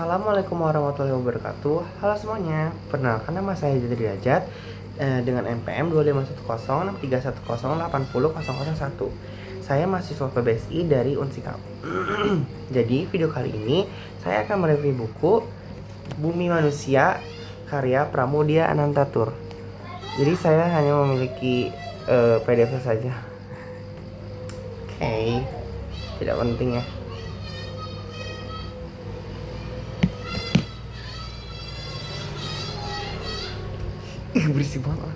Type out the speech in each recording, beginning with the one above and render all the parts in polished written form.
Assalamualaikum warahmatullahi wabarakatuh. Halo semuanya, perkenalkan nama saya Jati Derajat dengan NPM 2510631080001. Saya mahasiswa PBSI dari Unsikap. Jadi video kali ini saya akan mereview buku Bumi Manusia karya Pramudia Anantatur. Jadi saya hanya memiliki PDF saja. Oke, tidak penting ya. Berisik banget.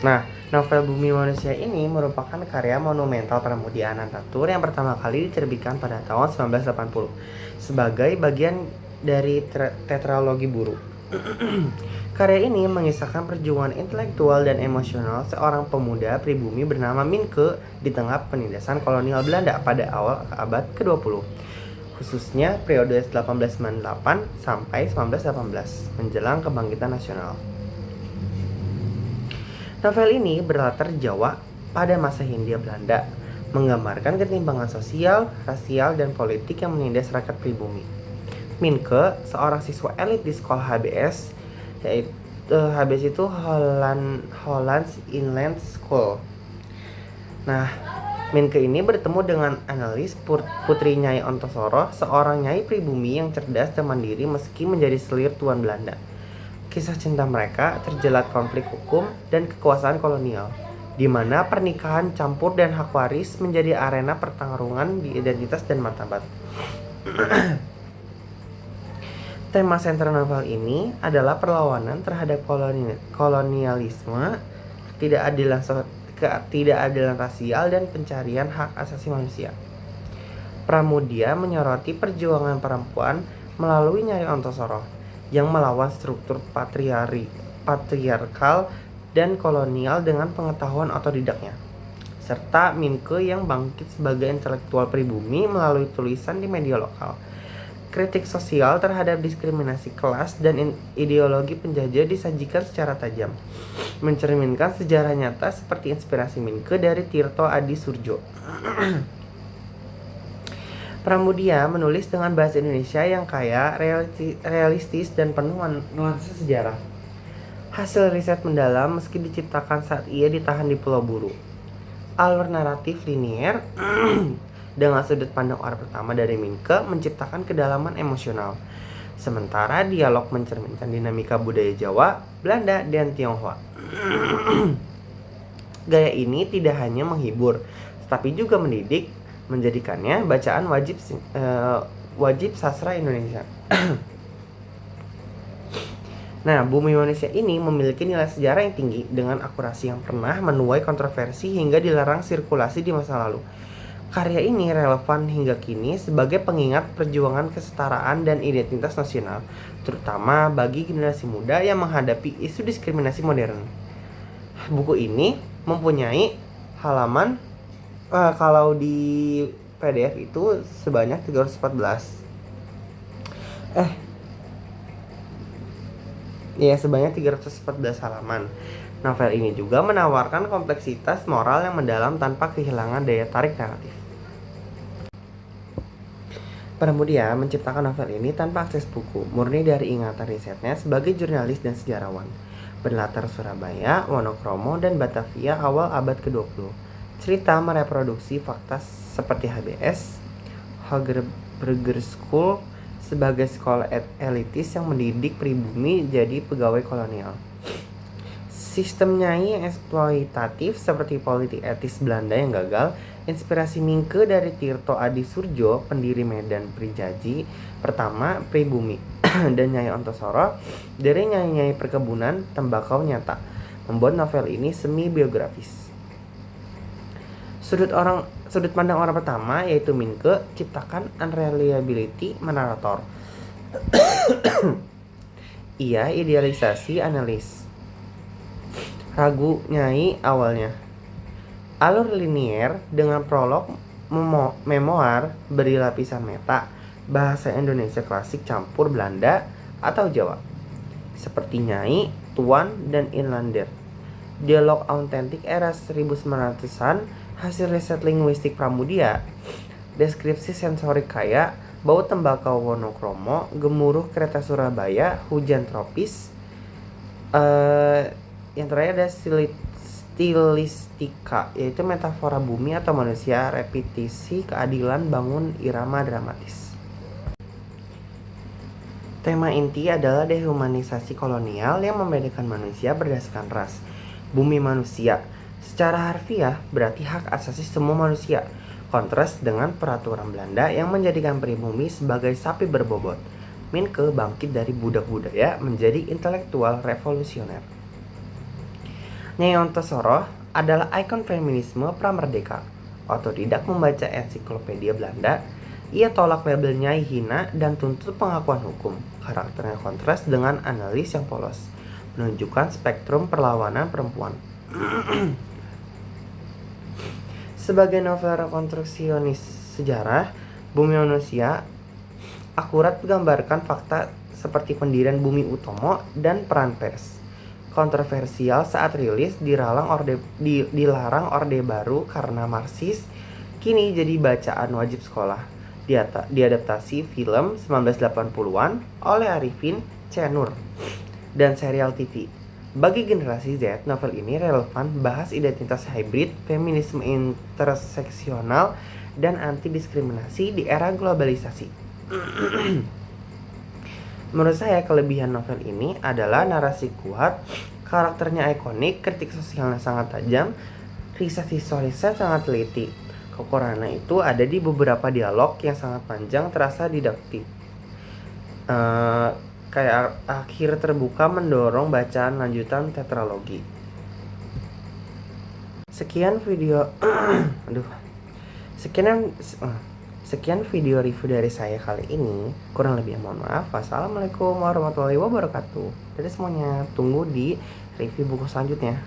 Nah, novel Bumi Manusia ini merupakan karya monumental Pramudia Anantatur yang pertama kali diterbitkan pada tahun 1980 sebagai bagian dari tetralogi Buru. Karya ini mengisahkan perjuangan intelektual dan emosional seorang pemuda pribumi bernama Minke di tengah penindasan kolonial Belanda pada awal abad ke-20. Khususnya periode 1898 sampai 1918 menjelang kebangkitan nasional. Novel ini berlatar Jawa pada masa Hindia Belanda, menggambarkan ketimpangan sosial, rasial, dan politik yang menindas rakyat pribumi. Minke, seorang siswa elit di sekolah HBS, yaitu HBS itu Hollands Inland School. Nah, Minke ini bertemu dengan analis Putri Nyai Ontosoro, seorang nyai pribumi yang cerdas dan mandiri meski menjadi selir tuan Belanda. Kisah cinta mereka terjelat konflik hukum dan kekuasaan kolonial, di mana pernikahan campur dan hak waris menjadi arena pertarungan di identitas dan martabat. Tema sentral novel ini adalah perlawanan terhadap kolonialisme, ketidakadilan rasial, dan pencarian hak asasi manusia. Pramudia menyoroti perjuangan perempuan melalui Nyai Ontosoro yang melawan struktur patriarkal dan kolonial dengan pengetahuan otodidaknya, serta Minke yang bangkit sebagai intelektual pribumi melalui tulisan di media lokal. Kritik sosial terhadap diskriminasi kelas dan ideologi penjajah disajikan secara tajam, mencerminkan sejarah nyata seperti inspirasi Minke dari Tirto Adi Surjo. Pramudia menulis dengan bahasa Indonesia yang kaya, realistis, dan penuh nuansa sejarah. Hasil riset mendalam meski diciptakan saat ia ditahan di Pulau Buru. Alur naratif linier dengan sudut pandang orang pertama dari Minke menciptakan kedalaman emosional. Sementara dialog mencerminkan dinamika budaya Jawa, Belanda, dan Tionghoa. Gaya ini tidak hanya menghibur, tetapi juga mendidik, menjadikannya bacaan wajib sastra Indonesia. Nah, Bumi Manusia ini memiliki nilai sejarah yang tinggi dengan akurasi yang pernah menuai kontroversi hingga dilarang sirkulasi di masa lalu. Karya ini relevan hingga kini sebagai pengingat perjuangan kesetaraan dan identitas nasional, terutama bagi generasi muda yang menghadapi isu diskriminasi modern. Buku ini mempunyai halaman kalau di PDF itu sebanyak 314. Sebanyak 314 halaman. Novel ini juga menawarkan kompleksitas moral yang mendalam tanpa kehilangan daya tarik naratif. Pramudia menciptakan novel ini tanpa akses buku, murni dari ingatan risetnya sebagai jurnalis dan sejarawan. Berlatar Surabaya, Wonokromo, dan Batavia awal abad ke-20. Cerita mereproduksi fakta seperti HBS, Hagerberger School, sebagai sekolah elitis yang mendidik pribumi jadi pegawai kolonial. Sistem nyai yang eksploitatif seperti politik etis Belanda yang gagal, inspirasi Minke dari Tirto Adi Surjo, pendiri Medan Prijaji pertama pribumi, dan Nyai Ontosoro dari nyai-nyai perkebunan tembakau nyata, membuat novel ini semi biografis. Sudut pandang orang pertama yaitu Minke ciptakan unreliability narator. Ia idealisasi analis. Ragu Nyai awalnya. Alur linier dengan prolog, memoir, beri lapisan meta, bahasa Indonesia klasik campur Belanda atau Jawa, seperti Nyai, Tuan, dan Inlander. Dialog autentik era 1900-an, hasil riset linguistik Pramudia, deskripsi sensorik kaya, Bau Tembakau Wonokromo, Gemuruh Kereta Surabaya, Hujan Tropis. Yang terakhir ada stilistika, yaitu metafora bumi atau manusia, repetisi, keadilan, bangun, irama dramatis. Tema inti adalah dehumanisasi kolonial yang membedakan manusia berdasarkan ras. Bumi manusia secara harfiah berarti hak asasi semua manusia. Kontras dengan peraturan Belanda yang menjadikan pribumi sebagai sapi berbobot. Minke bangkit dari budak budaya menjadi intelektual revolusioner. Nyai Ontosoroh adalah ikon feminisme pramerdeka. Otodidak membaca ensiklopedia Belanda, ia tolak label nyai hina dan tuntut pengakuan hukum. Karakternya kontras dengan analis yang polos, menunjukkan spektrum perlawanan perempuan. Sebagai novel rekonstruksionis sejarah, Bumi Manusia akurat menggambarkan fakta seperti pendirian Bumi Utomo dan peran pers. Kontroversial saat rilis, dilarang Orde Baru karena Marxis, kini jadi bacaan wajib sekolah. Diadaptasi film 1980-an oleh Arifin C. Nur dan serial TV. Bagi generasi Z, novel ini relevan bahas identitas hybrid, feminisme interseksional, dan anti-diskriminasi di era globalisasi. Menurut saya kelebihan novel ini adalah narasi kuat, karakternya ikonik, kritik sosialnya sangat tajam, riset historisnya sangat teliti. Kekurangannya itu ada di beberapa dialog yang sangat panjang, terasa didaktik. Kayak akhir terbuka mendorong bacaan lanjutan tetralogi. Sekian video Sekian video review dari saya kali ini. Kurang lebih mohon maaf. Wassalamualaikum warahmatullahi wabarakatuh. Jadi semuanya, tunggu di review buku selanjutnya.